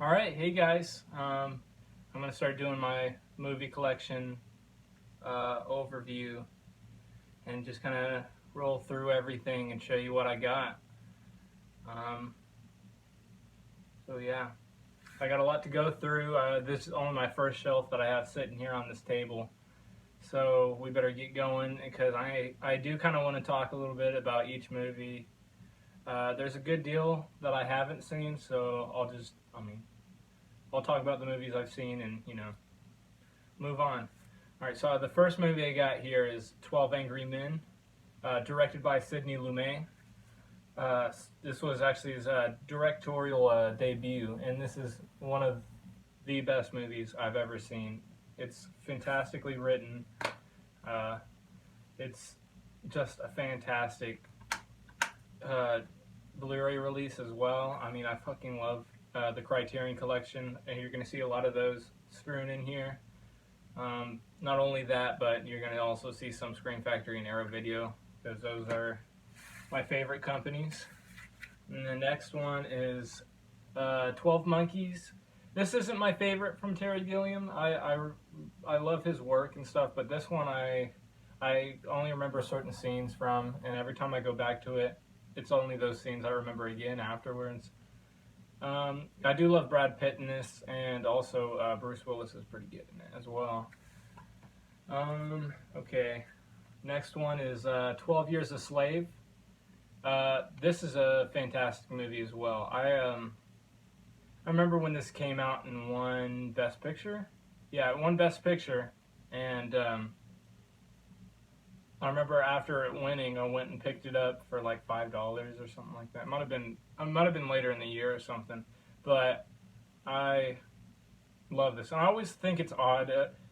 Alright, hey guys. I'm going to start doing my movie collection overview and just kind of roll through everything and show you what I got. Um, so yeah, I got a lot to go through. This is only my first shelf that I have sitting here on this table. So we better get going because I do kind of want to talk a little bit about each movie. There's a good deal that I haven't seen, so I'll talk about the movies I've seen and, move on. Alright, so the first movie I got here is 12 Angry Men, directed by Sidney Lumet. This was actually his directorial debut, and this is one of the best movies I've ever seen. It's fantastically written. It's just a fantastic Blu-ray release as well. I mean, I fucking love the Criterion Collection, and you're going to see a lot of those strewn in here. Not only that, but you're going to also see some Screen Factory and Arrow Video, because those are my favorite companies. And the next one is 12 Monkeys. This isn't my favorite from Terry Gilliam. I love his work and stuff, but this one I only remember certain scenes from, and every time I go back to it, it's only those scenes I remember again afterwards. I do love Brad Pitt in this, and also Bruce Willis is pretty good in it as well. Okay, next one is 12 Years a Slave. This is a fantastic movie as well. I remember when this came out and won Best Picture. Yeah, it won Best Picture, and I remember after it winning, I went and picked it up for like $5 or something like that. It might have been later in the year or something, but I love this. And I always think it's odd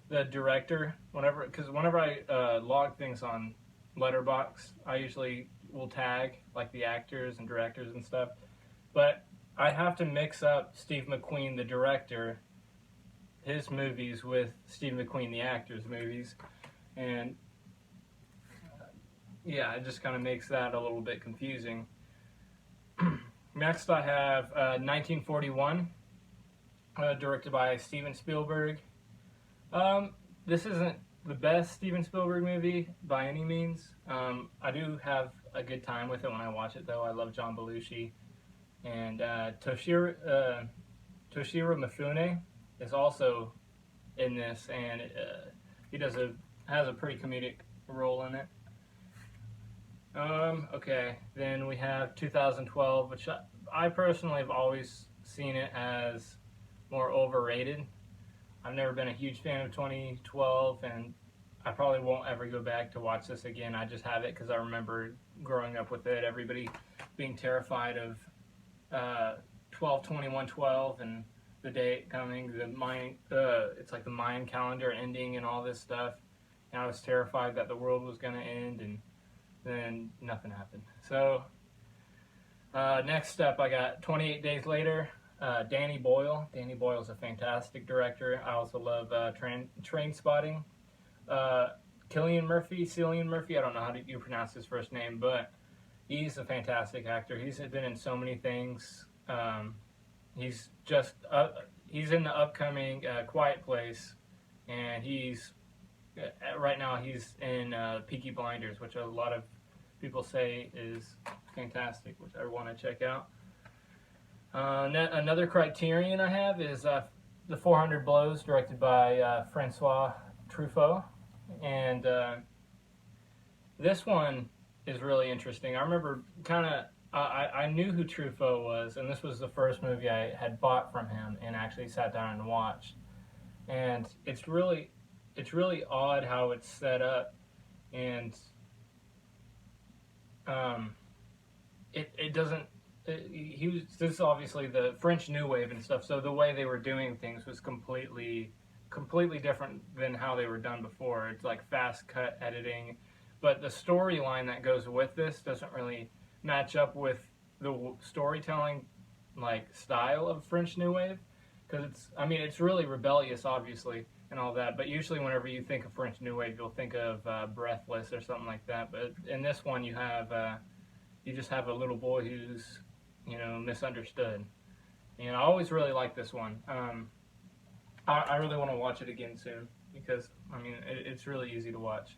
the director, whenever I log things on Letterboxd, I usually will tag like the actors and directors and stuff, but I have to mix up Steve McQueen, the director, his movies with Steve McQueen, the actor's movies, and yeah, it just kind of makes that a little bit confusing. Next I have 1941, directed by Steven Spielberg. This isn't the best Steven Spielberg movie by any means. I do have a good time with it when I watch it, though. I love John Belushi. And Toshiro Mifune is also in this, and he has a pretty comedic role in it. Okay, then we have 2012, which I personally have always seen it as more overrated. I've never been a huge fan of 2012, and I probably won't ever go back to watch this again. I just have it because I remember growing up with it, everybody being terrified of 12/21/12 and the date coming, it's like the Mayan calendar ending and all this stuff. And I was terrified that the world was going to end, and then nothing happened. So next up, I got 28 Days Later, Danny Boyle. Danny Boyle is a fantastic director. I also love Train Spotting. Cillian Murphy, I don't know how you pronounce his first name, but he's a fantastic actor. He's been in so many things. He's in the upcoming Quiet Place, and right now he's in Peaky Blinders, which a lot of people say is fantastic, which I want to check out. Another Criterion I have is The 400 Blows, directed by Francois Truffaut, and this one is really interesting. I remember I knew who Truffaut was, and this was the first movie I had bought from him and actually sat down and watched. And it's really odd how it's set up, and it doesn't. This is obviously the French New Wave and stuff, so the way they were doing things was completely different than how they were done before. It's like fast cut editing, but the storyline that goes with this doesn't really match up with the storytelling like style of French New Wave, because it's really rebellious, obviously, and all that, but usually whenever you think of French New Wave, you'll think of Breathless or something like that. But in this one, you just have a little boy who's misunderstood, and I always really like this one. I really want to watch it again soon because I mean it's really easy to watch.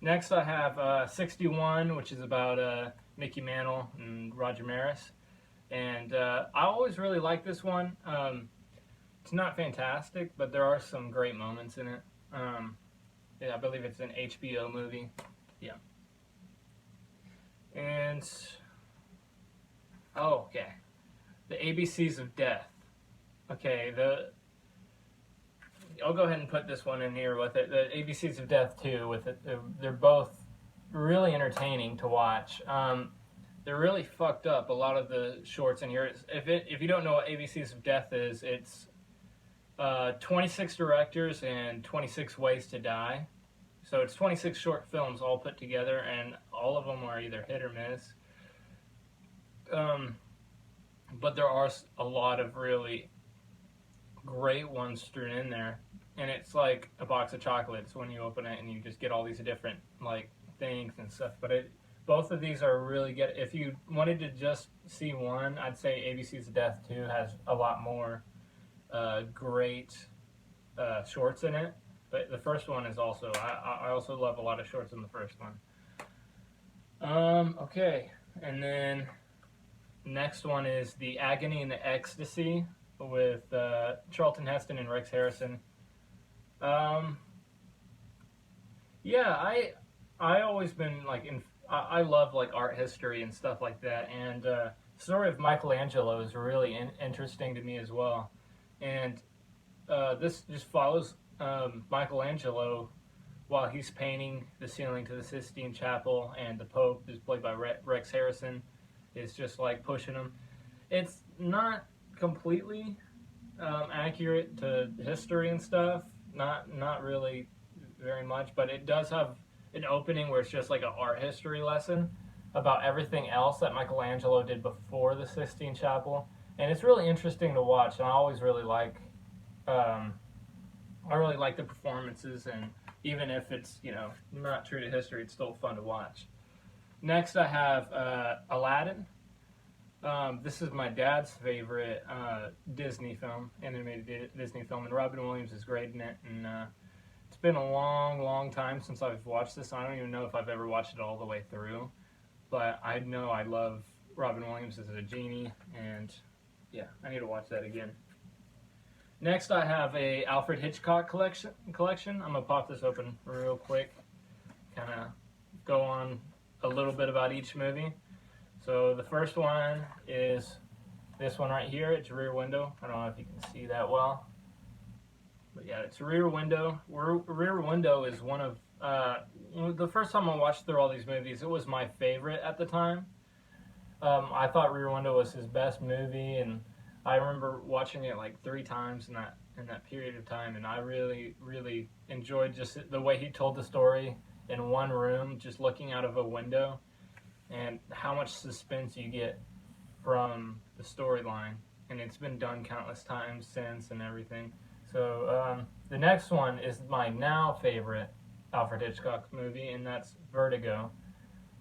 Next, I have 61, which is about Mickey Mantle and Roger Maris, and I always really like this one. It's not fantastic, but there are some great moments in it. Yeah, I believe it's an HBO movie. Yeah. And oh, okay, the ABCs of Death. Okay, I'll go ahead and put this one in here with it. The ABCs of Death too. With it, they're both really entertaining to watch. They're really fucked up. A lot of the shorts in here. If you don't know what ABCs of Death is, it's 26 directors and 26 ways to die. So it's 26 short films all put together, and all of them are either hit or miss. But there are a lot of really great ones strewn in there, and it's like a box of chocolates when you open it, and you just get all these different like things and stuff. But both of these are really good. If you wanted to just see one, I'd say ABC's of Death 2 has a lot more great shorts in it. But the first one is also, I also love a lot of shorts in the first one. Okay, and then next one is The Agony and the Ecstasy with Charlton Heston and Rex Harrison. Yeah, I always been like I love like art history and stuff like that, and the story of Michelangelo is really interesting to me as well. And this just follows Michelangelo while he's painting the ceiling to the Sistine Chapel, and the Pope, is played by Rex Harrison, is just like pushing him. It's not completely accurate to history and stuff, not really very much, but it does have an opening where it's just like an art history lesson about everything else that Michelangelo did before the Sistine Chapel, and it's really interesting to watch. And I always really like the performances, and even if it's not true to history, it's still fun to watch. Next, I have Aladdin. This is my dad's favorite Disney film, animated Disney film, and Robin Williams is great in it. And it's been a long time since I've watched this. I don't even know if I've ever watched it all the way through, but I know I love Robin Williams as a genie, and yeah, I need to watch that again. Next, I have a Alfred Hitchcock collection. I'm gonna pop this open real quick, kind of go on a little bit about each movie. So the first one is this one right here. It's Rear Window. I don't know if you can see that well, but yeah, it's Rear Window. Rear Window is one of the first time I watched through all these movies, it was my favorite at the time. I thought Rear Window was his best movie, and I remember watching it like 3 times in that period of time, and I really enjoyed just the way he told the story in one room, just looking out of a window, and how much suspense you get from the storyline. And it's been done countless times since and everything. So the next one is my now favorite Alfred Hitchcock movie, and that's Vertigo.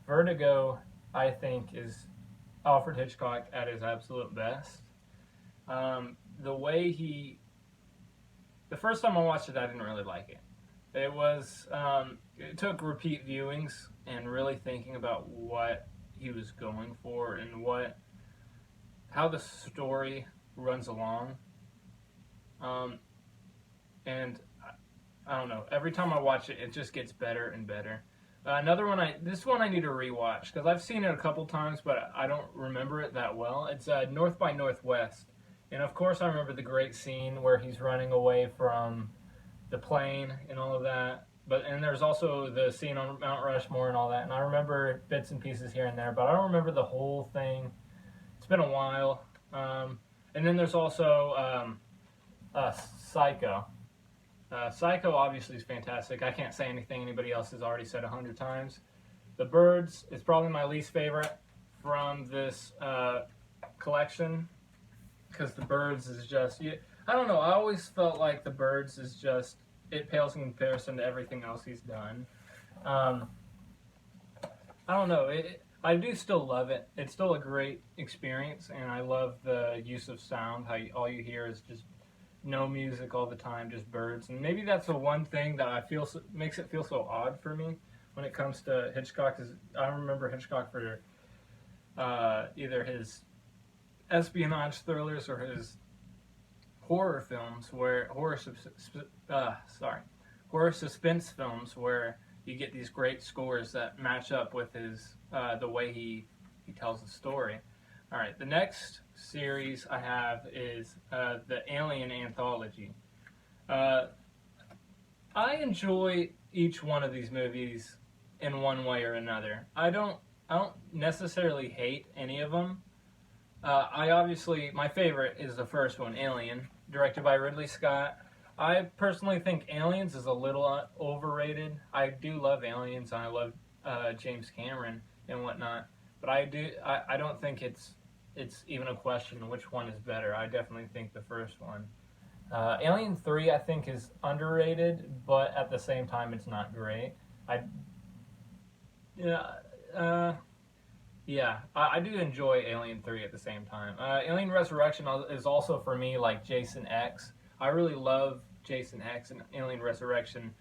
Vertigo, I think, is Alfred Hitchcock at his absolute best. The first time I watched it, I didn't really like it. It took repeat viewings and really thinking about what he was going for and how the story runs along. And I don't know, every time I watch it, it just gets better and better. This one I need to rewatch because I've seen it a couple times, but I don't remember it that well. It's North by Northwest. And of course, I remember the great scene where he's running away from the plane and all of that. And there's also the scene on Mount Rushmore and all that. And I remember bits and pieces here and there, but I don't remember the whole thing. It's been a while. And then there's also Psycho. Psycho obviously is fantastic. I can't say anything anybody else has already said 100 times. The Birds is probably my least favorite from this collection, because The Birds is just, I don't know, I always felt like The Birds is just, it pales in comparison to everything else he's done. I don't know, I do still love it. It's still a great experience, and I love the use of sound. How all you hear is just no music all the time, just birds. And maybe that's the one thing that I feel makes it feel so odd for me when it comes to Hitchcock. Is I remember Hitchcock for either his espionage thrillers or his horror films, where horror suspense films where you get these great scores that match up with his the way he tells the story. All right, the next series I have is the Alien Anthology. I enjoy each one of these movies in one way or another. I don't necessarily hate any of them. I obviously, my favorite is the first one, Alien, directed by Ridley Scott. I personally think Aliens is a little overrated. I do love Aliens, and I love James Cameron and whatnot. But I don't think it's even a question which one is better. I definitely think the first one. Alien 3, I think, is underrated, but at the same time, it's not great. I yeah, I do enjoy Alien 3 at the same time. Alien Resurrection is also for me like Jason X. I really love Jason X and Alien Resurrection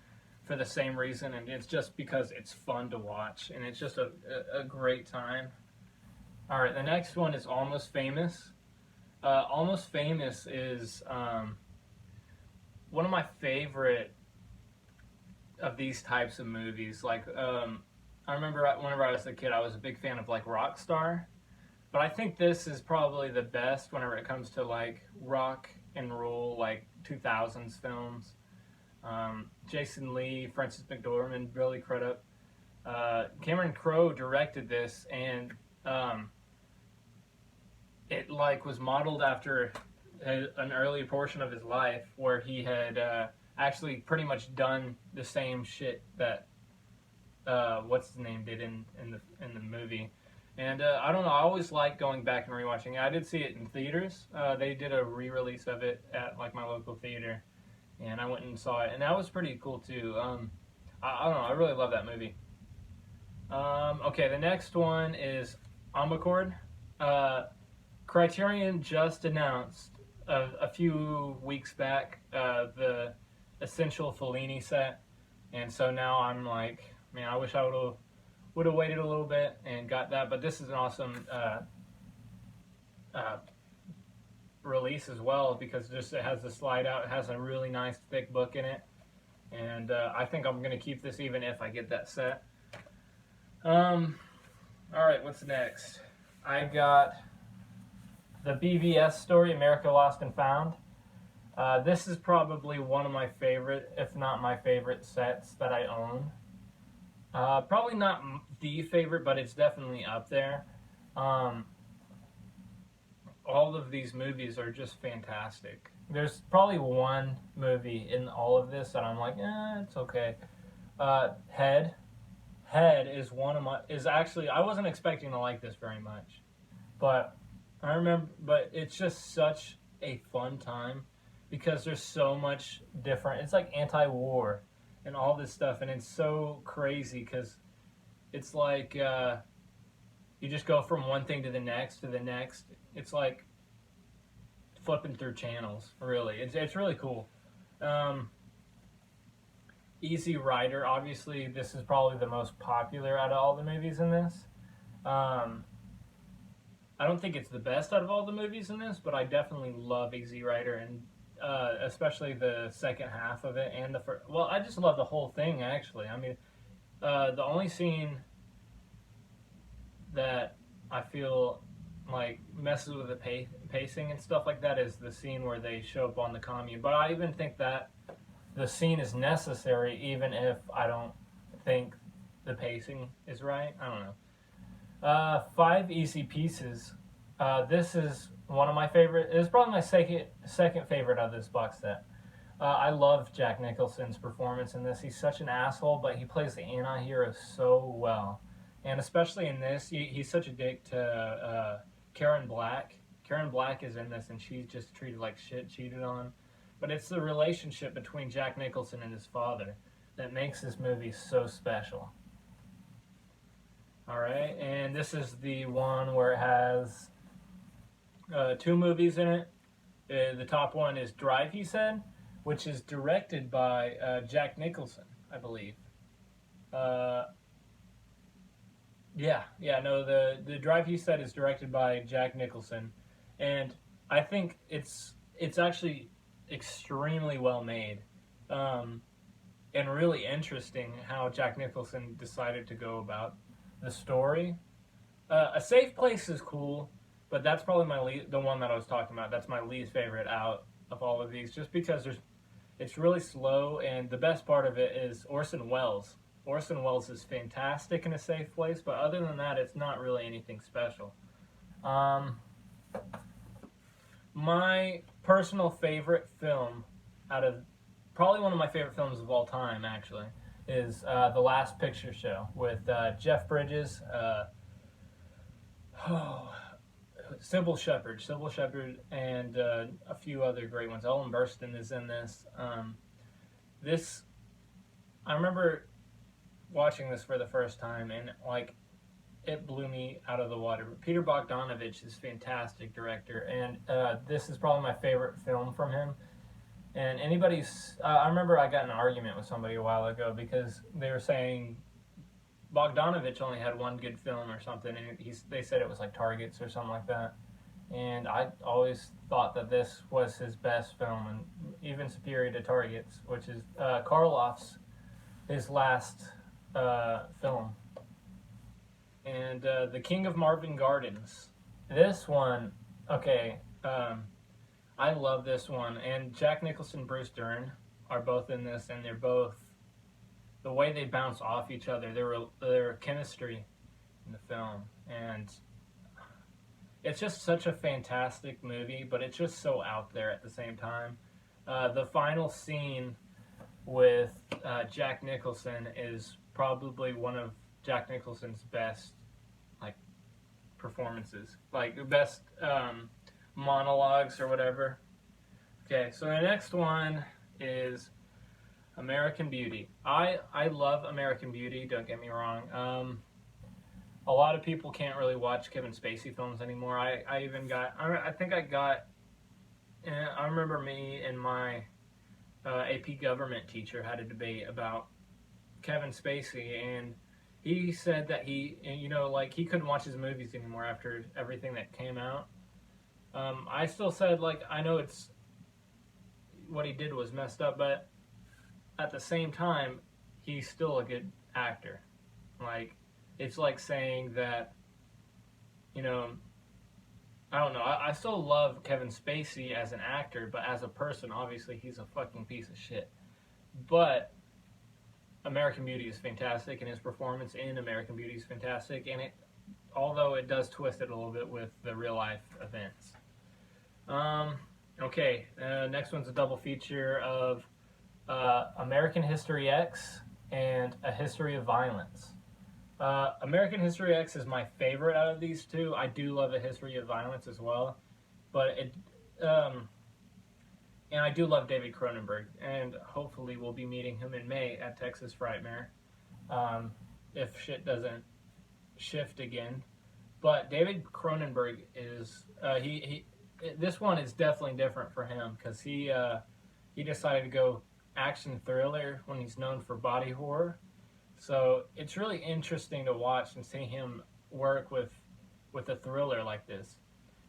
for the same reason, and it's just because it's fun to watch, and it's just a great time. All right, the next one is Almost Famous. Almost Famous is one of my favorite of these types of movies. Like, I remember whenever I was a kid, I was a big fan of like Rockstar, but I think this is probably the best whenever it comes to like rock and roll, like 2000s films. Jason Lee, Francis McDormand, Billy Crudup, Cameron Crowe directed this, and it like was modeled after an early portion of his life where he had actually pretty much done the same shit that what's his name did in the movie. And I don't know, I always like going back and rewatching it. I did see it in theaters. They did a re-release of it at like my local theater, and I went and saw it, and that was pretty cool too. I don't know, I really love that movie. Okay, the next one is Omnicord. Criterion just announced a few weeks back the Essential Fellini set, and so now I'm like, man, I wish I would have waited a little bit and got that. But this is an awesome release as well, because it has the slide out. It has a really nice thick book in it, and I think I'm gonna keep this even if I get that set. All right, what's next? I got the BVS story, America Lost and Found. This is probably one of my favorite, if not my favorite, sets that I own. Probably not the favorite, but it's definitely up there. All of these movies are just fantastic. There's probably one movie in all of this that I'm like, it's okay. Head is actually, I wasn't expecting to like this very much, but it's just such a fun time because there's so much different. It's like anti-war and all this stuff, and it's so crazy because it's like you just go from one thing to the next to the next. It's like flipping through channels, really. It's really cool. Easy Rider, obviously this is probably the most popular out of all the movies in this. I don't think it's the best out of all the movies in this, but I definitely love Easy Rider, and especially the second half of it, and the first. Well, I just love the whole thing, actually. I mean, the only scene that I feel like messes with the pacing and stuff like that is the scene where they show up on the commune. But I even think that the scene is necessary, even if I don't think the pacing is right. I don't know. 5 Easy Pieces. This is one of my favorite. It's probably my second favorite of this box set. I love Jack Nicholson's performance in this. He's such an asshole, but he plays the anti-hero so well. And especially in this, he's such a dick to Karen Black. Karen Black is in this, and she's just treated like shit, cheated on. But it's the relationship between Jack Nicholson and his father that makes this movie so special. All right, and this is the one where it has 2 movies in it. The top one is Drive, he said, which is directed by Jack Nicholson, I believe. Uh, no, the Drive, he said, is directed by Jack Nicholson, and I think it's actually extremely well made, and really interesting how Jack Nicholson decided to go about the story. A Safe Place is cool, but that's probably the one that I was talking about. That's my least favorite out of all of these, just because it's really slow, and the best part of it is Orson Welles. Orson Welles is fantastic in A Safe Place, but other than that, it's not really anything special. My personal favorite film, out of probably one of my favorite films of all time, actually, is The Last Picture Show with Jeff Bridges, Sybil Shepherd, and a few other great ones. Ellen Burstyn is in this. I remember watching this for the first time, and like it blew me out of the water. Peter Bogdanovich is a fantastic director, and this is probably my favorite film from him. And I remember I got in an argument with somebody a while ago because they were saying Bogdanovich only had one good film or something, and they said it was like Targets or something like that. And I always thought that this was his best film, and even superior to Targets, which is Karloff's his last film. And The King of Marvin Gardens. This one, okay, I love this one. And Jack Nicholson, Bruce Dern are both in this, and they're both, the way they bounce off each other, their chemistry in the film. And it's just such a fantastic movie, but it's just so out there at the same time. The final scene with Jack Nicholson is probably one of Jack Nicholson's best performances, best monologues or whatever. Okay, so the next one is American Beauty. I love American Beauty, don't get me wrong. A lot of people can't really watch Kevin Spacey films anymore. I remember me and my AP government teacher had a debate about Kevin Spacey, and he said that he couldn't watch his movies anymore after everything that came out. I still said, I know it's what he did was messed up, but at the same time, he's still a good actor. It's like saying that, I don't know. I still love Kevin Spacey as an actor, but as a person, obviously, he's a fucking piece of shit. But American Beauty is fantastic, and his performance in American Beauty is fantastic, and although it does twist it a little bit with the real life events. Next one's a double feature of American History X and A History of Violence. American History X is my favorite out of these two. I do love A History of Violence as well, but and I do love David Cronenberg, and hopefully we'll be meeting him in May at Texas Frightmare, if shit doesn't shift again. But David Cronenberg is this one is definitely different for him, because he decided to go action thriller when he's known for body horror. So it's really interesting to watch and see him work with a thriller like this.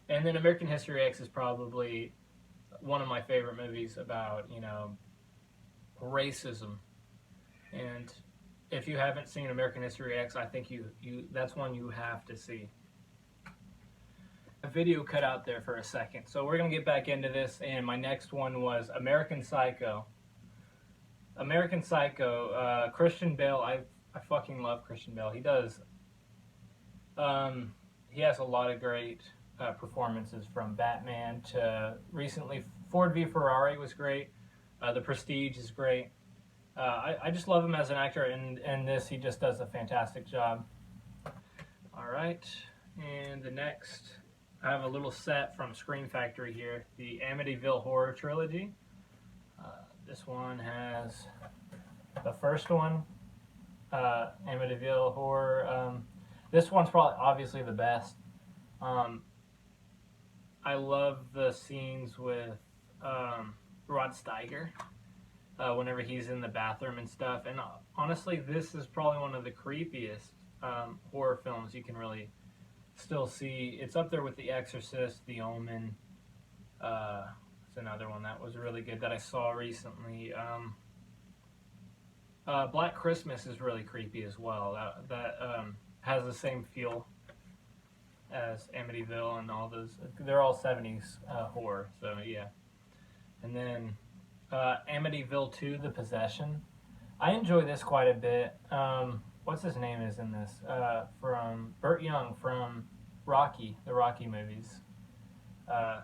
And then American History X is probably one of my favorite movies about, racism. And if you haven't seen American History X, I think that's one you have to see. A video cut out there for a second. So we're going to get back into this, and my next one was American Psycho. American Psycho, Christian Bale. I fucking love Christian Bale. He does. He has a lot of great performances, from Batman to recently Ford v Ferrari was great. The Prestige is great. I just love him as an actor, and this, he just does a fantastic job. All right, and the next, I have a little set from Scream Factory here, the Amityville Horror Trilogy. This one has the first one, Amityville Horror. This one's probably obviously the best. Um, I love the scenes with Rod Steiger whenever he's in the bathroom and stuff. And honestly, this is probably one of the creepiest horror films you can really still see. It's up there with The Exorcist, The Omen. It's another one that was really good that I saw recently. Black Christmas is really creepy as well. That has the same feel as Amityville and all those. They're all 70s horror, so yeah. And then Amityville 2, The Possession. I enjoy this quite a bit. What's his name is in this? From Burt Young from Rocky, the Rocky movies. Uh,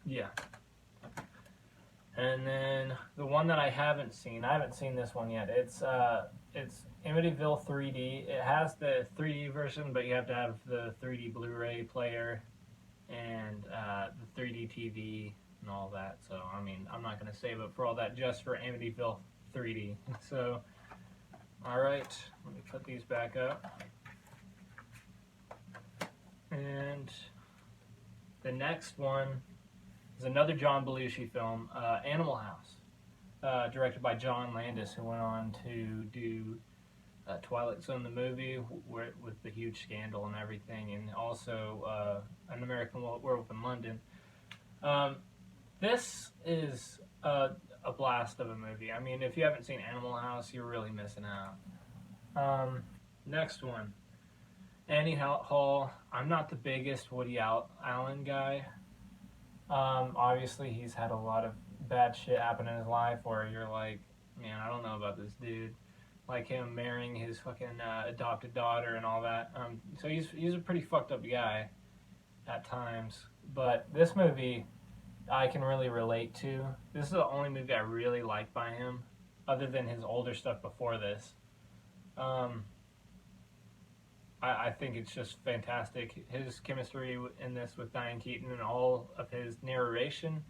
yeah. And then the one that I haven't seen this one yet. It's Amityville 3D. It has the 3D version, but you have to have the 3D Blu-ray player and the 3D TV and all that. So I mean, I'm not gonna save up for all that just for Amityville 3D. So, all right, let me put these back up. And the next one is another John Belushi film, Animal House, directed by John Landis, who went on to do Twilight Zone the movie with the huge scandal and everything, and also An American Werewolf in London. This is a blast of a movie. I mean, if you haven't seen Animal House, you're really missing out. Next one. Annie Hall. I'm not the biggest Woody Allen guy. Obviously, he's had a lot of bad shit happen in his life where you're like, man, I don't know about this dude. Like him marrying his fucking adopted daughter and all that. So he's a pretty fucked up guy at times. But this movie, I can really relate to. This is the only movie I really like by him, other than his older stuff before this. I think it's just fantastic. His chemistry in this with Diane Keaton and all of his narration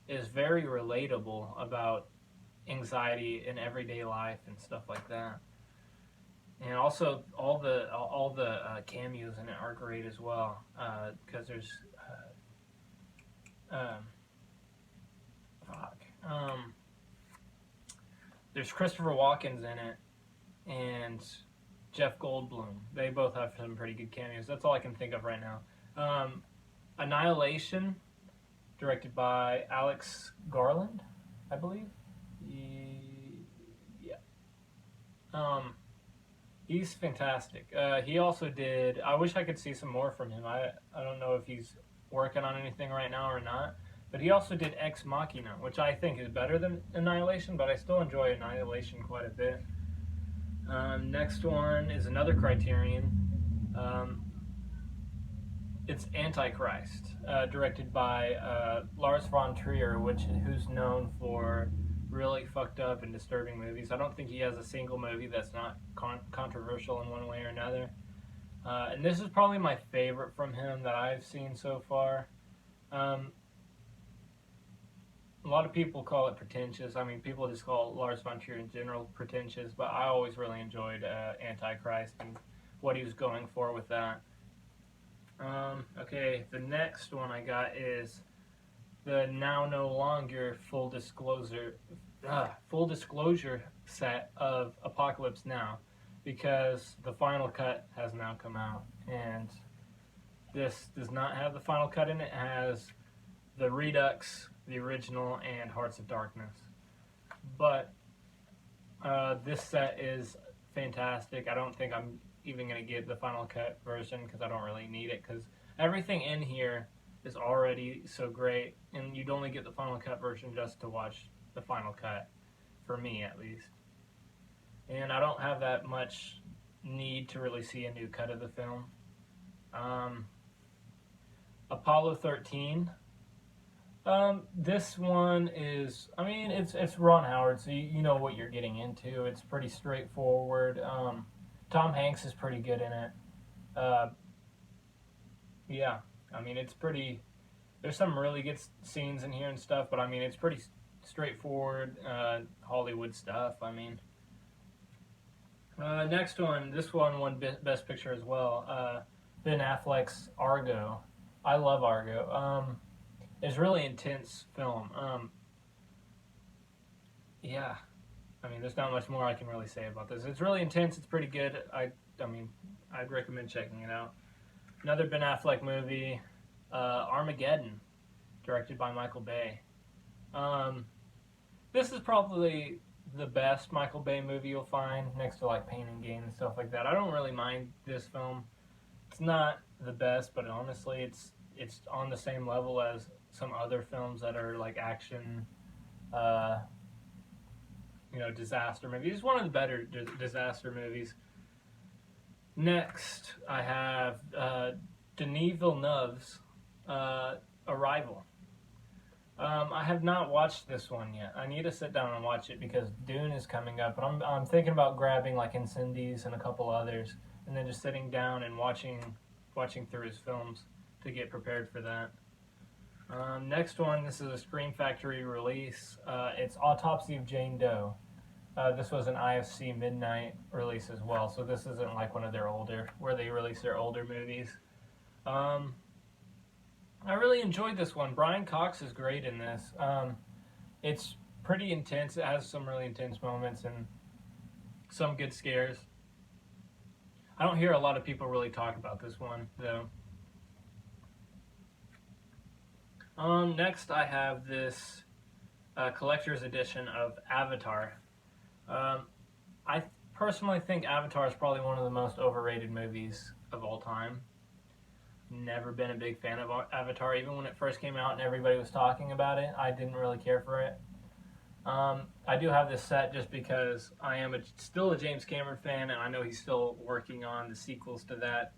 is very relatable about anxiety in everyday life and stuff like that. And also all the cameos in it are great as well, because there's there's Christopher Walken's in it and Jeff Goldblum. They both have some pretty good cameos. That's all I can think of right now. Annihilation, directed by Alex Garland, I believe. Yeah. He's fantastic. He also did. I wish I could see some more from him. I don't know if he's working on anything right now or not. But he also did Ex Machina, which I think is better than Annihilation, but I still enjoy Annihilation quite a bit. Next one is another Criterion. It's Antichrist, directed by Lars von Trier, who's known for really fucked up and disturbing movies. I don't think he has a single movie that's not controversial in one way or another. And this is probably my favorite from him that I've seen so far. A lot of people call it pretentious. I mean, people just call Lars von Trier in general pretentious, but I always really enjoyed Antichrist and what he was going for with that. Okay, the next one I got is the now no longer full disclosure set of Apocalypse Now, because the final cut has now come out, and this does not have the final cut in it. It has the Redux, the original, and Hearts of Darkness. But this set is fantastic. I don't think I'm even going to get the final cut version because I don't really need it, because everything in here is already so great, and you'd only get the final cut version just to watch the final cut, for me at least. And I don't have that much need to really see a new cut of the film. Apollo 13. This one is, I mean, it's Ron Howard, so you know what you're getting into. It's pretty straightforward. Tom Hanks is pretty good in it. Yeah, I mean, it's pretty, there's some really good scenes in here and stuff, but I mean, it's pretty straightforward Hollywood stuff. I mean, Next one, this one won Best Picture as well. Ben Affleck's Argo. I love Argo. It's a really intense film. Yeah, I mean, there's not much more I can really say about this. It's really intense. It's pretty good. I mean, I'd recommend checking it out. Another Ben Affleck movie, Armageddon, directed by Michael Bay. Um, this is probably the best Michael Bay movie you'll find, next to like Pain and Gain and stuff like that. I don't really mind this film. It's not the best, but honestly, it's on the same level as some other films that are like action, uh, disaster movies. It's one of the better disaster movies. Next, I have Denis Villeneuve's Arrival. I have not watched this one yet. I need to sit down and watch it because Dune is coming up, but I'm thinking about grabbing like Incendies and a couple others, and then just sitting down and watching through his films to get prepared for that. Next one, this is a Scream Factory release. It's Autopsy of Jane Doe. This was an IFC midnight release as well, so this isn't like one of their older, where they release their older movies. I really enjoyed this one. Brian Cox is great in this. It's pretty intense. It has some really intense moments and some good scares. I don't hear a lot of people really talk about this one, though. Next, I have this collector's edition of Avatar. I personally think Avatar is probably one of the most overrated movies of all time. Never been a big fan of Avatar, even when it first came out and everybody was talking about it. I didn't really care for it. I do have this set just because I am still a James Cameron fan, and I know he's still working on the sequels to that.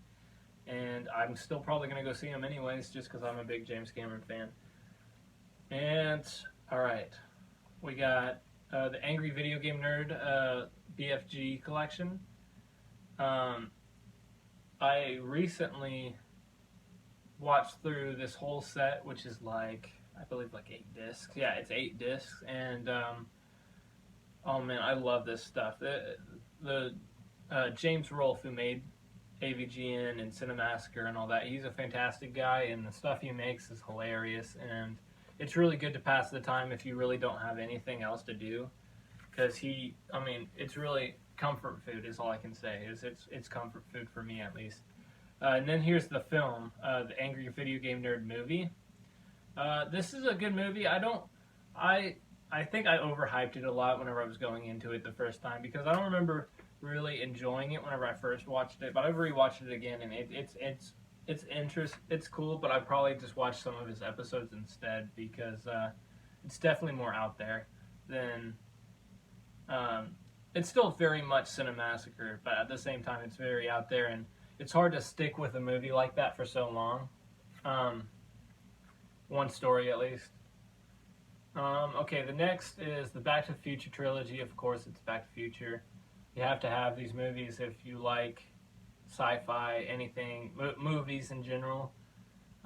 And I'm still probably going to go see him anyways, just because I'm a big James Cameron fan. And, alright, we got the Angry Video Game Nerd BFG collection. I recently watched through this whole set, which is like, I believe like 8 discs. Yeah, it's 8 discs, and oh man, I love this stuff. The James Rolfe, who made AVGN and Cinemassacre and all that, he's a fantastic guy, and the stuff he makes is hilarious, and it's really good to pass the time if you really don't have anything else to do, because it's really comfort food is all I can say. It's comfort food for me, at least. And then here's the film, the Angry Video Game Nerd movie. This is a good movie. I think I overhyped it a lot whenever I was going into it the first time, because I don't remember really enjoying it whenever I first watched it. But I've rewatched it again, and it's cool. But I probably just watched some of his episodes instead, because it's definitely more out there than. It's still very much Cinemassacre, but at the same time, it's very out there, and it's hard to stick with a movie like that for so long. One story, at least. Okay, the next is the Back to the Future trilogy. Of course, it's Back to the Future. You have to have these movies if you like sci-fi, anything, movies in general.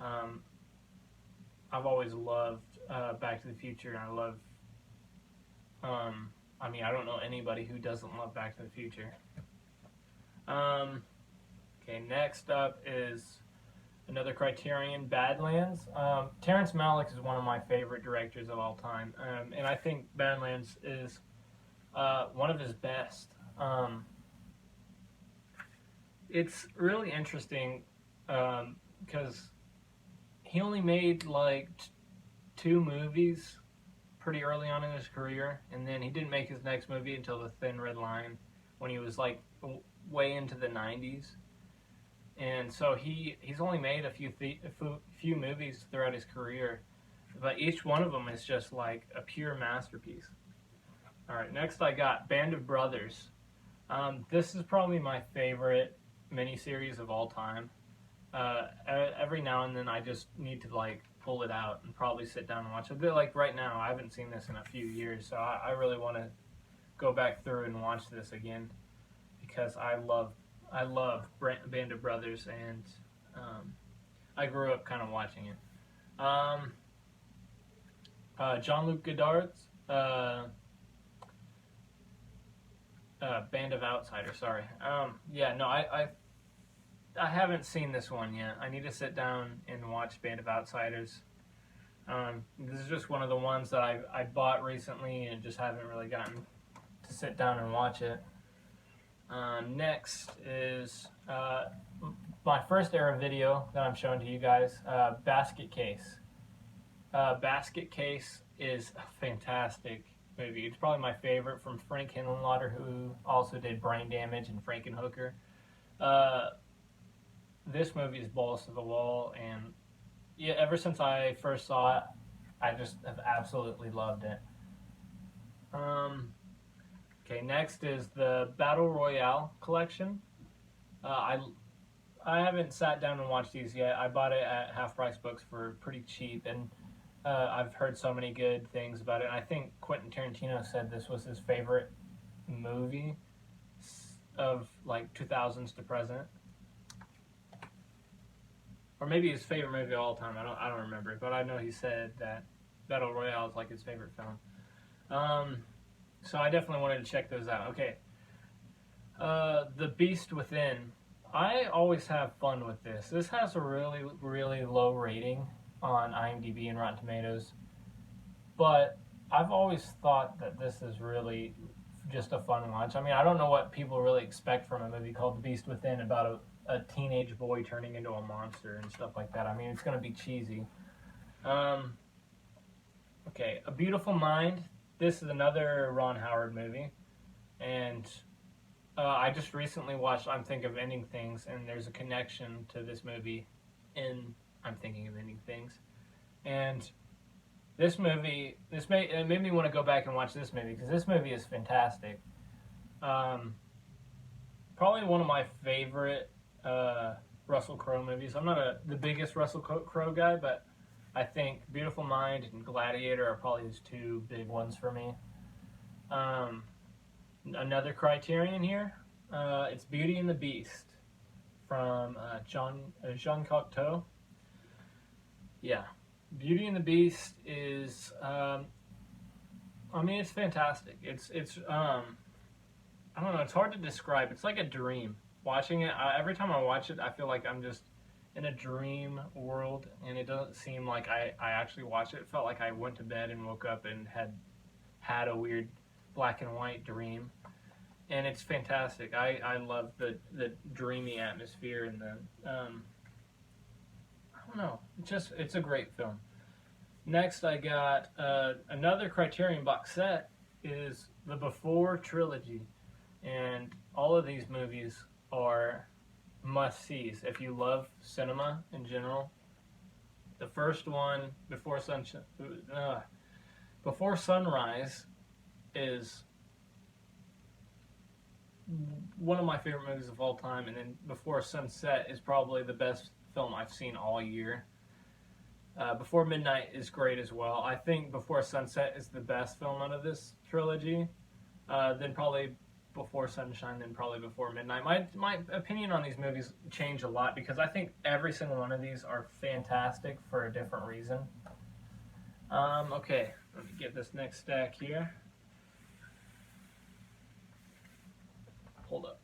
I've always loved Back to the Future, and I love... I don't know anybody who doesn't love Back to the Future. Okay, next up is another Criterion, Badlands. Terrence Malick is one of my favorite directors of all time, and I think Badlands is one of his best. It's really interesting because he only made like 2 movies pretty early on in his career, and then he didn't make his next movie until The Thin Red Line, when he was like way into the 90s. And so he's only made a few movies throughout his career, but each one of them is just like a pure masterpiece. All right, next I got Band of Brothers. This is probably my favorite miniseries of all time. Every now and then I just need to like pull it out and probably sit down and watch it. But like right now, I haven't seen this in a few years, so I really want to go back through and watch this again, because I love Band of Brothers, and I grew up kind of watching it. Jean-Luc Godard's Band of Outsiders. Sorry. Yeah, no, I haven't seen this one yet. I need to sit down and watch Band of Outsiders. This is just one of the ones that I bought recently and just haven't really gotten to sit down and watch it. Next is my first era video that I'm showing to you guys, Basket Case. Basket Case is a fantastic movie. It's probably my favorite from Frank Henenlotter, who also did Brain Damage and Frankenhooker. This movie is balls to the wall, and yeah, ever since I first saw it, I just have absolutely loved it. Okay, next is the Battle Royale collection. I haven't sat down and watched these yet. I bought it at Half Price Books for pretty cheap, and I've heard so many good things about it. And I think Quentin Tarantino said this was his favorite movie of like 2000s to present, or maybe his favorite movie of all time. I don't remember, but I know he said that Battle Royale is like his favorite film. So I definitely wanted to check those out. Okay, The Beast Within. I always have fun with this. This has a really, really low rating on IMDb and Rotten Tomatoes, but I've always thought that this is really just a fun watch. I mean, I don't know what people really expect from a movie called The Beast Within about a teenage boy turning into a monster and stuff like that. I mean, it's going to be cheesy. Okay, A Beautiful Mind. This is another Ron Howard movie, and I just recently watched I'm Thinking of Ending Things, and there's a connection to this movie in I'm Thinking of Ending Things. And this movie, it made me want to go back and watch this movie, because this movie is fantastic. Probably one of my favorite Russell Crowe movies. I'm not the biggest Russell Crowe guy, but I think Beautiful Mind and Gladiator are probably his two big ones for me. Another Criterion here. It's Beauty and the Beast from Jean Cocteau. Yeah, Beauty and the Beast is. I mean, it's fantastic. It's. I don't know. It's hard to describe. It's like a dream. Watching it, every time I watch it, I feel like I'm just in a dream world, and it doesn't seem like I actually watched it. It felt like I went to bed and woke up and had a weird black and white dream, and it's fantastic. I love the dreamy atmosphere and the I don't know. It's a great film. Next, I got another Criterion box set is the Before trilogy, and all of these movies are must-sees if you love cinema in general. The first one, Before Sunrise, is one of my favorite movies of all time, and then Before Sunset is probably the best film I've seen all year. Before Midnight is great as well. I think Before Sunset is the best film out of this trilogy. Then probably Before Sunshine, then probably Before Midnight. My opinion on these movies change a lot, because I think every single one of these are fantastic for a different reason. Okay, let me get this next stack here. Hold up.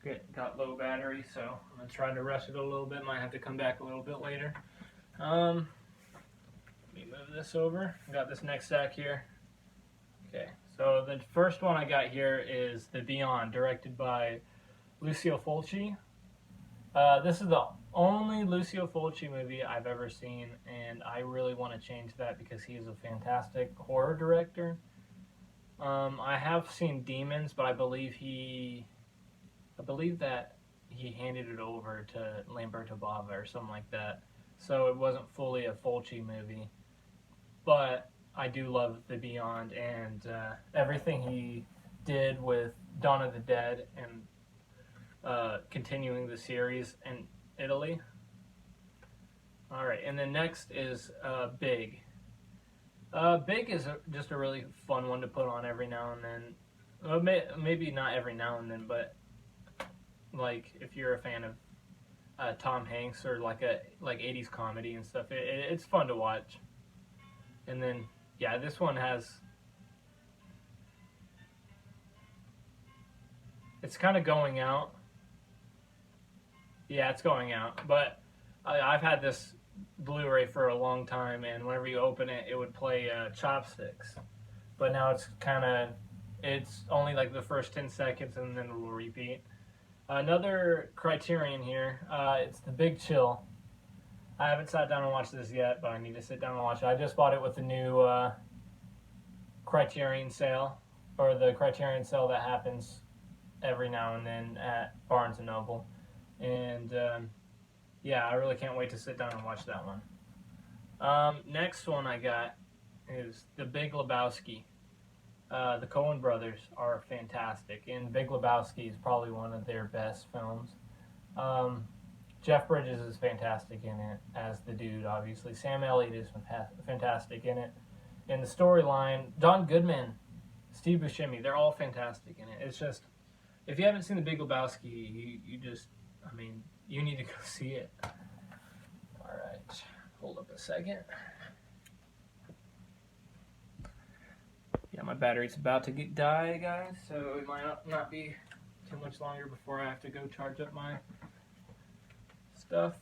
Okay, got low battery, so I'm going to try to rush it a little bit. Might have to come back a little bit later. Let me move this over. I got this next stack here. Okay, so the first one I got here is The Beyond, directed by Lucio Fulci. This is the only Lucio Fulci movie I've ever seen, and I really want to change that because he is a fantastic horror director. I have seen Demons, but I believe that he handed it over to Lamberto Bava or something like that, so it wasn't fully a Fulci movie. But I do love The Beyond, and everything he did with Dawn of the Dead and continuing the series in Italy. Alright, and then next is Big. Big is just a really fun one to put on every now and then. Well, maybe not every now and then, but like if you're a fan of Tom Hanks or like 80s comedy and stuff, it's fun to watch. And then yeah, this one has. It's kind of going out. Yeah, it's going out. But I've had this Blu-ray for a long time, and whenever you open it, it would play Chopsticks. But now it's only like the first 10 seconds, and then it will repeat. Another Criterion here. It's The Big Chill. I haven't sat down and watched this yet, but I need to sit down and watch it. I just bought it with the new Criterion sale, or the Criterion sale that happens every now and then at Barnes & Noble. And yeah, I really can't wait to sit down and watch that one. Next one I got is The Big Lebowski. The Coen brothers are fantastic, and Big Lebowski is probably one of their best films. Jeff Bridges is fantastic in it as the dude, obviously. Sam Elliott is fantastic in it. And the storyline, John Goodman, Steve Buscemi, they're all fantastic in it. It's just, if you haven't seen The Big Lebowski, you need to go see it. Alright, hold up a second. Yeah, my battery's about to die, guys, so it might not be too much longer before I have to go charge up my stuff.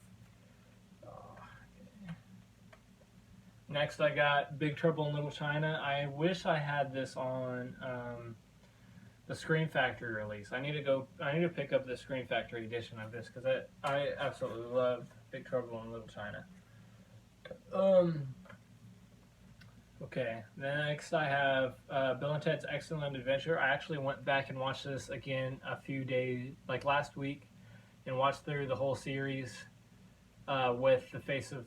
Okay. Next, I got Big Trouble in Little China. I wish I had this on the Scream Factory release. I need to pick up the Scream Factory edition of this because I absolutely love Big Trouble in Little China. Okay, next I have Bill and Ted's Excellent Adventure. I actually went back and watched this again a few days, like last week, and watched through the whole series with the Face of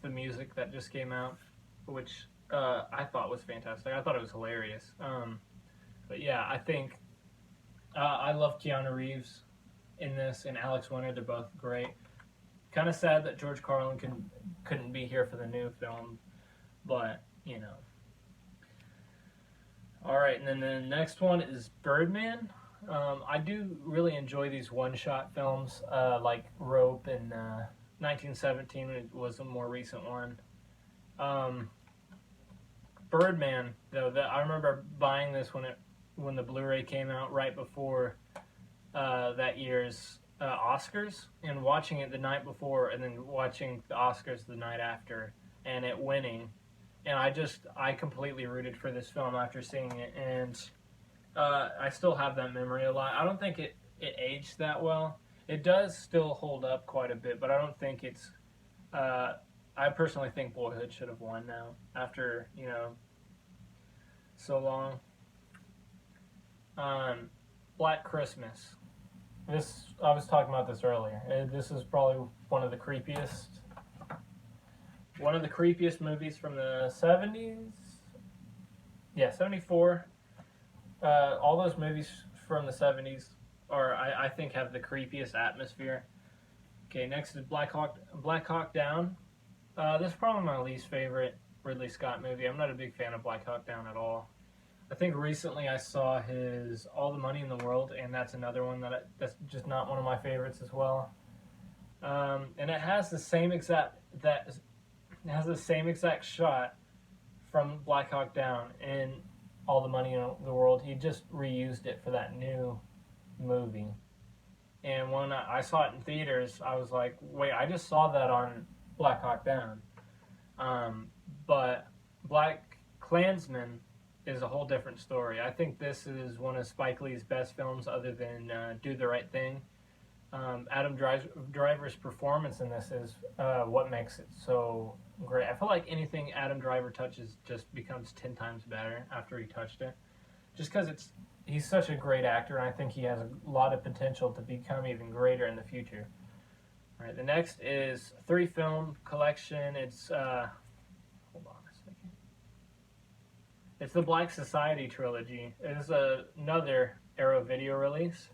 the Music that just came out, which I thought was fantastic. I thought it was hilarious. But yeah, I think I love Keanu Reeves in this, and Alex Winter. They're both great. Kind of sad that George Carlin couldn't be here for the new film, but you know. All right, and then the next one is Birdman. I do really enjoy these one-shot films, like Rope and 1917 was a more recent one. Birdman, though, I remember buying this when the Blu-ray came out right before that year's Oscars, and watching it the night before, and then watching the Oscars the night after, and it winning. And I completely rooted for this film after seeing it, and I still have that memory a lot. I don't think it aged that well. It does still hold up quite a bit, but I don't think it's... I personally think Boyhood should have won now, after, so long. Black Christmas. I was talking about this earlier. This is probably one of the creepiest movies from the 70s. Yeah, 74. All those movies from the 70s I think have the creepiest atmosphere. Okay, next is Black Hawk Down. This is probably my least favorite Ridley Scott movie. I'm not a big fan of Black Hawk Down at all. I think recently I saw his All the Money in the World, and that's another one that's just not one of my favorites as well. And it has the same exact shot from Black Hawk Down in All the Money in the World. He just reused it for that new movie. And when I saw it in theaters, I was like, wait, I just saw that on Black Hawk Down. But Black Klansman is a whole different story. I think this is one of Spike Lee's best films other than Do the Right Thing. Adam Driver's performance in this is what makes it so great. I feel like anything Adam Driver touches just becomes 10 times better after he touched it. Just because he's such a great actor, and I think he has a lot of potential to become even greater in the future. All right, the next is 3-film collection. It's hold on a second. It's the Black Society trilogy. It is another Arrow Video release.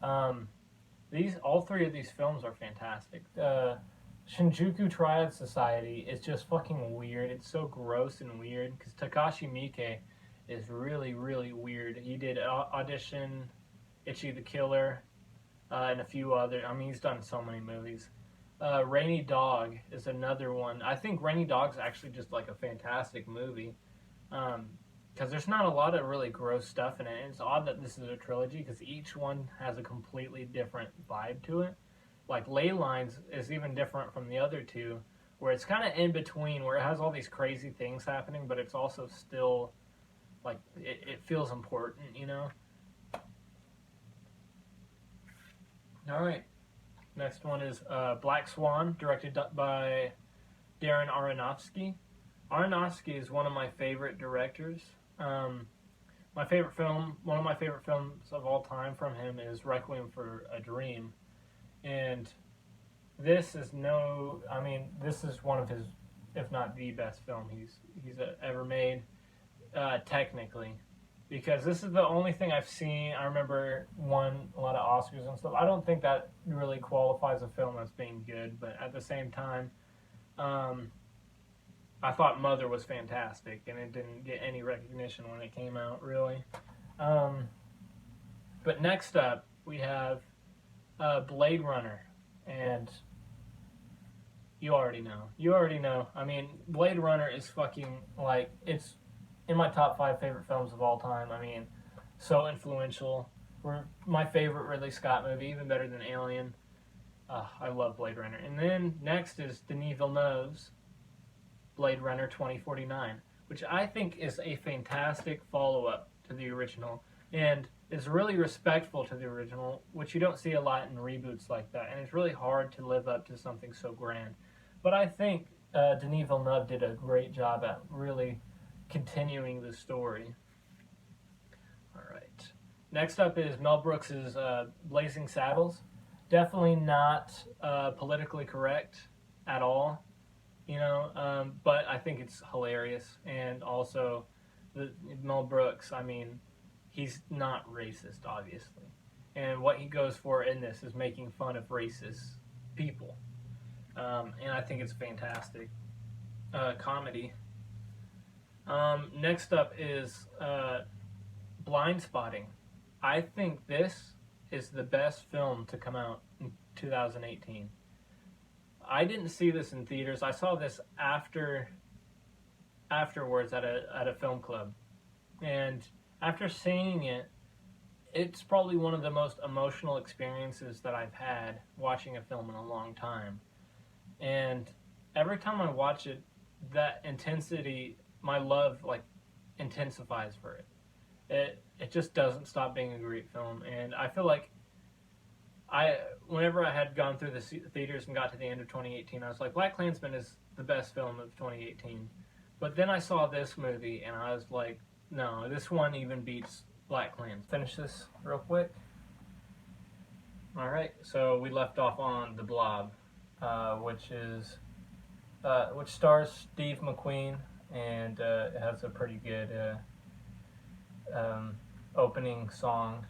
All 3 of these films are fantastic. Shinjuku Triad Society is just fucking weird. It's so gross and weird because Takashi Miike is really, really weird. He did Audition, Itchy the Killer, and a few other. He's done so many movies. Rainy Dog is another one. I think Rainy Dog's actually just like a fantastic movie. Because there's not a lot of really gross stuff in it. And it's odd that this is a trilogy because each one has a completely different vibe to it. Like Ley Lines is even different from the other two, where it's kind of in between, where it has all these crazy things happening, but it's also still like it feels important, you know. All right, next one is Black Swan, directed by Darren Aronofsky. Aronofsky is one of my favorite directors. My favorite film, one of my favorite films of all time from him is Requiem for a Dream. And this is this is one of his, if not the best film he's ever made, technically. Because this is the only thing I've seen, I remember won a lot of Oscars and stuff. I don't think that really qualifies a film as being good, but at the same time, I thought Mother was fantastic, and it didn't get any recognition when it came out, really. But next up, we have Blade Runner, and you already know. I mean, Blade Runner is fucking, like, it's in my top 5 favorite films of all time. I mean, so influential. My favorite Ridley Scott movie, even better than Alien. I love Blade Runner. And then next is Denis Villeneuve's Blade Runner 2049, which I think is a fantastic follow-up to the original, and is really respectful to the original, which you don't see a lot in reboots like that, and it's really hard to live up to something so grand. But I think Denis Villeneuve did a great job at really continuing the story. All right. Next up is Mel Brooks's Blazing Saddles. Definitely not politically correct at all, you know, but I think it's hilarious. And also, Mel Brooks, I mean, he's not racist, obviously. And what he goes for in this is making fun of racist people. And I think it's fantastic comedy. Next up is Blind Spotting. I think this is the best film to come out in 2018. I didn't see this in theaters. I saw this afterwards at a film club. And after seeing it, it's probably one of the most emotional experiences that I've had watching a film in a long time. And every time I watch it, that intensity, my love, like, intensifies for it. It just doesn't stop being a great film. And I feel like whenever I had gone through the theaters and got to the end of 2018, I was like, BlacKkKlansman is the best film of 2018. But then I saw this movie, and I was like, no, this one even beats BlacKkKlansman. Finish this real quick. All right, so we left off on The Blob, which stars Steve McQueen, and it has a pretty good opening song.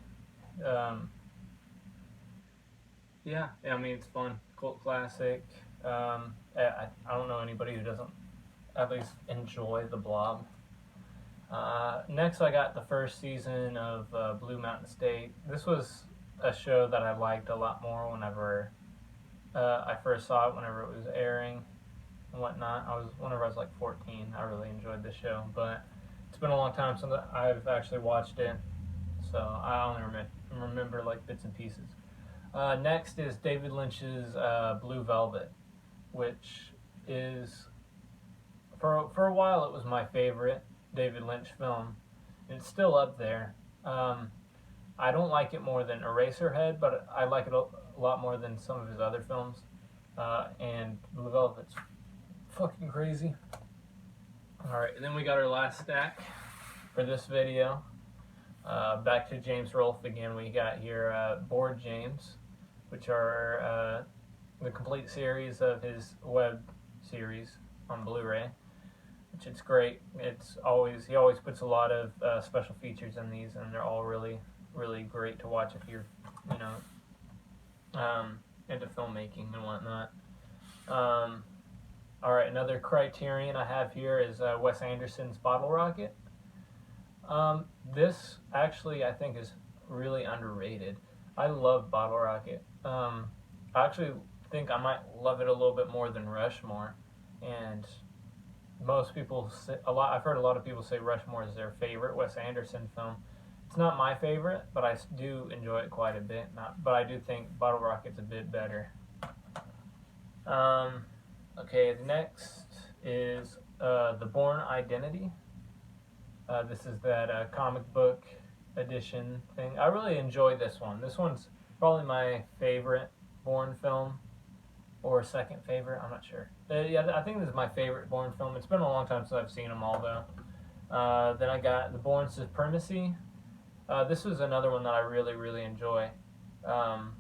Yeah, I mean, it's fun. Cult classic. I don't know anybody who doesn't at least enjoy The Blob. Next, I got the first season of Blue Mountain State. This was a show that I liked a lot more whenever I first saw it, whenever it was airing and whatnot. Whenever I was like 14, I really enjoyed the show, but it's been a long time since I've actually watched it, so I only remember like bits and pieces. Next is David Lynch's Blue Velvet, which is, for a while, it was my favorite David Lynch film. It's still up there. I don't like it more than Eraserhead, but I like it a lot more than some of his other films. And Blue Velvet's fucking crazy. Alright, and then we got our last stack for this video. Back to James Rolfe again. We got here Bored James, which are the complete series of his web series on Blu-ray, which it's great. He always puts a lot of special features in these, and they're all really, really great to watch if you're, into filmmaking and whatnot. All right, another Criterion I have here is Wes Anderson's Bottle Rocket. This actually, I think, is really underrated. I love Bottle Rocket. I actually think I might love it a little bit more than Rushmore, and most people say, a lot. I've heard a lot of people say Rushmore is their favorite Wes Anderson film. It's not my favorite, but I do enjoy it quite a bit. But I do think Bottle Rocket's a bit better. Um, okay, next is The Bourne Identity. This is that comic book edition thing. I really enjoy this one. This one's probably my favorite Bourne film, or second favorite. I'm not sure. Yeah, I think this is my favorite Bourne film. It's been a long time since I've seen them all, though. Then I got The Bourne Supremacy. This was another one that I really, really enjoy. Um,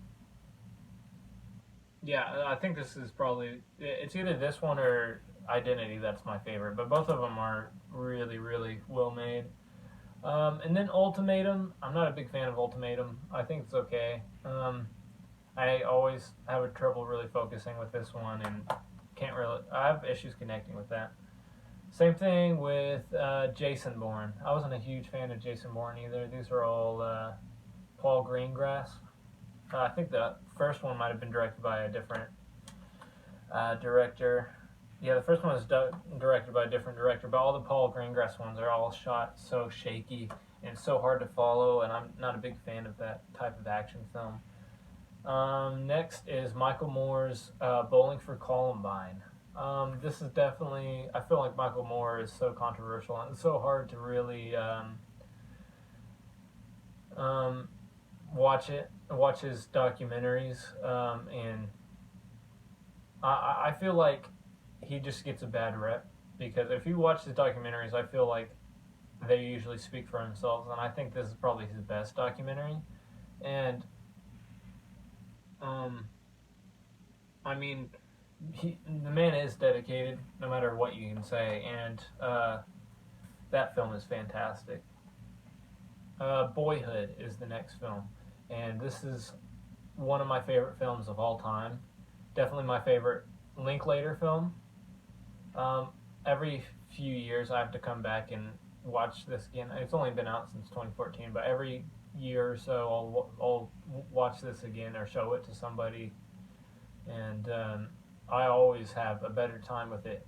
yeah, I think this is probably it's either this one or Identity that's my favorite, but both of them are really, really well made. And then Ultimatum. I'm not a big fan of Ultimatum. I think it's okay. I always have a trouble really focusing with this one, and can't really. I have issues connecting with that. Same thing with Jason Bourne. I wasn't a huge fan of Jason Bourne either. These are all Paul Greengrass. I think the first one might have been directed by a different director. Yeah, the first one was directed by a different director, but all the Paul Greengrass ones are all shot so shaky and so hard to follow, and I'm not a big fan of that type of action film. Next is Michael Moore's Bowling for Columbine. This is definitely, I feel like Michael Moore is so controversial and it's so hard to really um, watch his documentaries, and I feel like he just gets a bad rep because if you watch his documentaries, I feel like they usually speak for themselves, and I think this is probably his best documentary. And um, I mean, the man is dedicated, no matter what you can say, and that film is fantastic. Boyhood is the next film, and this is one of my favorite films of all time. Definitely my favorite Linklater film. Um, every few years, I have to come back and watch this again. It's only been out since 2014, but every year or so, I'll watch this again or show it to somebody, and I always have a better time with it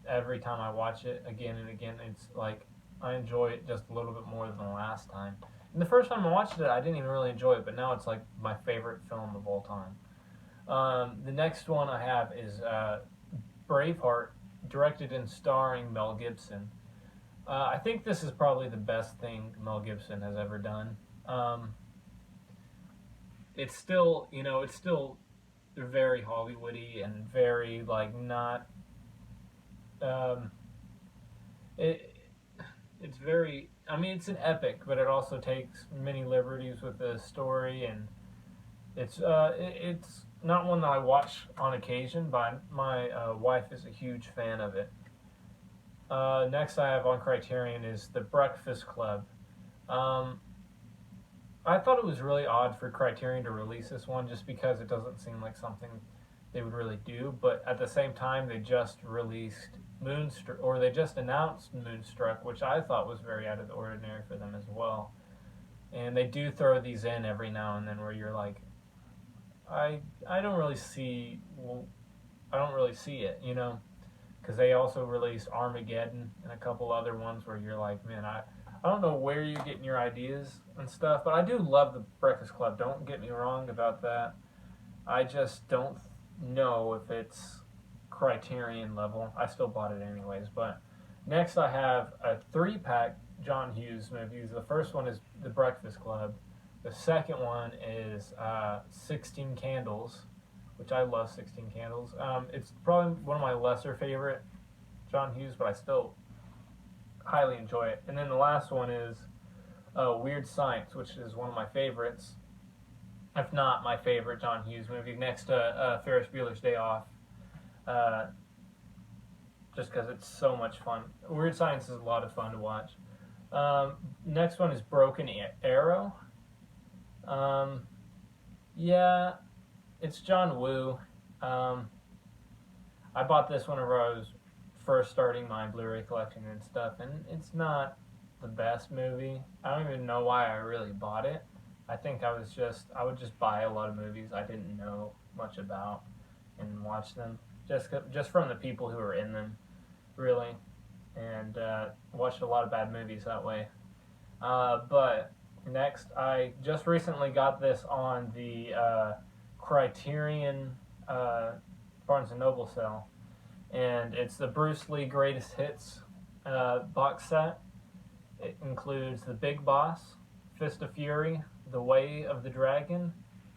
every time I watch it again and again. It's like I enjoy it just a little bit more than the last time. And the first time I watched it, I didn't even really enjoy it, but now it's like my favorite film of all time. The next one I have is Braveheart, directed and starring Mel Gibson. I think this is probably the best thing Mel Gibson has ever done. It's still, it's still very Hollywoody and very like not. Um, it it's very. I mean, it's an epic, but it also takes many liberties with the story, and it's not one that I watch on occasion. But my wife is a huge fan of it. Next, I have on Criterion is The Breakfast Club. Um, I thought it was really odd for Criterion to release this one just because it doesn't seem like something they would really do. But at the same time, they just released Moonstruck, or they just announced Moonstruck, which I thought was very out of the ordinary for them as well. And they do throw these in every now and then where you're like, I don't really see, well, I don't really see it, because they also released Armageddon and a couple other ones where you're like, man, I don't know where you're getting your ideas and stuff, but I do love The Breakfast Club. Don't get me wrong about that. I just don't know if it's Criterion level. I still bought it anyways. But next I have a 3-pack John Hughes movies. The first one is The Breakfast Club. The second one is 16 Candles, which I love 16 Candles. It's probably one of my lesser favorite John Hughes, but I still highly enjoy it. And then the last one is Weird Science, which is one of my favorites, if not my favorite John Hughes movie, next to Ferris Bueller's Day Off, just because it's so much fun. Weird Science is a lot of fun to watch. Next one is Broken Arrow. Yeah, it's John Woo. I bought this whenever I was first starting my Blu-ray collection and stuff, and it's not the best movie. I don't even know why I really bought it. I think I would just buy a lot of movies I didn't know much about and watch them just from the people who are in them really, and watched a lot of bad movies that way. But next, I just recently got this on the Criterion Barnes and Noble sale, and it's the Bruce Lee Greatest Hits box set. It includes The Big Boss, Fist of Fury, The Way of the Dragon,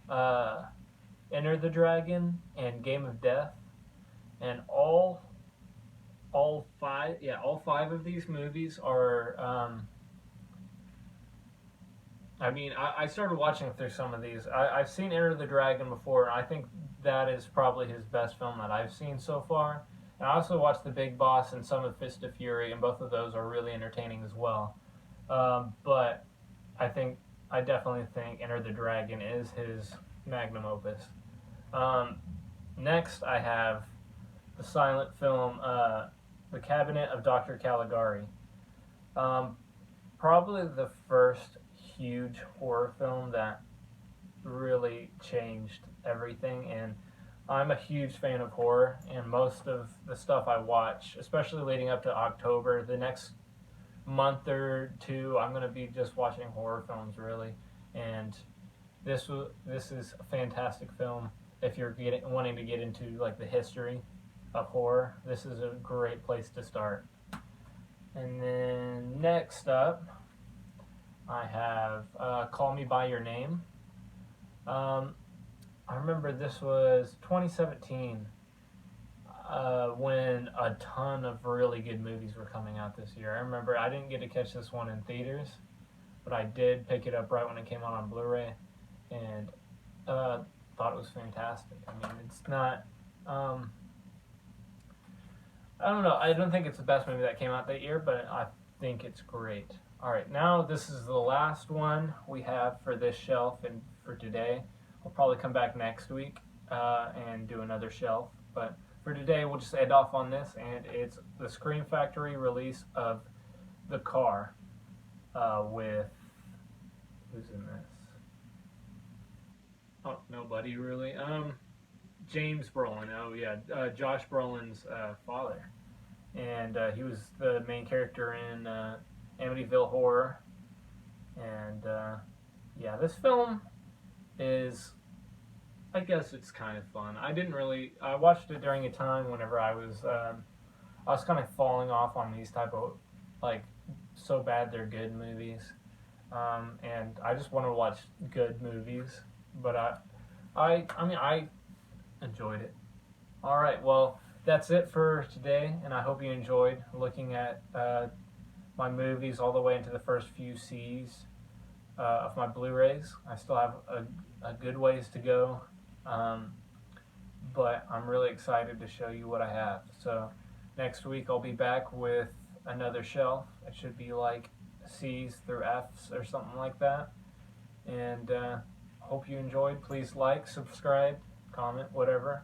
Enter the Dragon, and Game of Death, and all five of these movies are. I started watching through some of these. I've seen Enter the Dragon before, and I think that is probably his best film that I've seen so far. And I also watched The Big Boss and some of Fist of Fury, and both of those are really entertaining as well. But I definitely think Enter the Dragon is his magnum opus. Next, I have the silent film The Cabinet of Dr. Caligari. Probably the first huge horror film that really changed everything, and I'm a huge fan of horror, and most of the stuff I watch, especially leading up to October, the next month or two, I'm going to be just watching horror films, really. And this is a fantastic film if you're wanting to get into like the history of horror. This is a great place to start. And then next up, I have Call Me By Your Name. I remember this was 2017 when a ton of really good movies were coming out this year. I remember I didn't get to catch this one in theaters, but I did pick it up right when it came out on Blu-ray, and thought it was fantastic. I mean, it's not... I don't know. I don't think it's the best movie that came out that year, but I think it's great. All right, now this is the last one we have for this shelf and for today. I'll probably come back next week and do another shelf. But for today, we'll just end off on this, and it's the Scream Factory release of The Car with... Who's in this? Oh, nobody really. James Brolin. Oh, yeah. Josh Brolin's father. And he was the main character in Amityville Horror. And, yeah, this film is, I guess it's kind of fun. I watched it during a time whenever I was kind of falling off on these type of, like, so bad they're good movies. And I just want to watch good movies. But I enjoyed it. All right, well, that's it for today, and I hope you enjoyed looking at my movies all the way into the first few C's of my Blu-rays. I still have a good ways to go, but I'm really excited to show you what I have. So next week I'll be back with another shelf. It should be like C's through F's or something like that. And hope you enjoyed. Please like, subscribe, comment, whatever.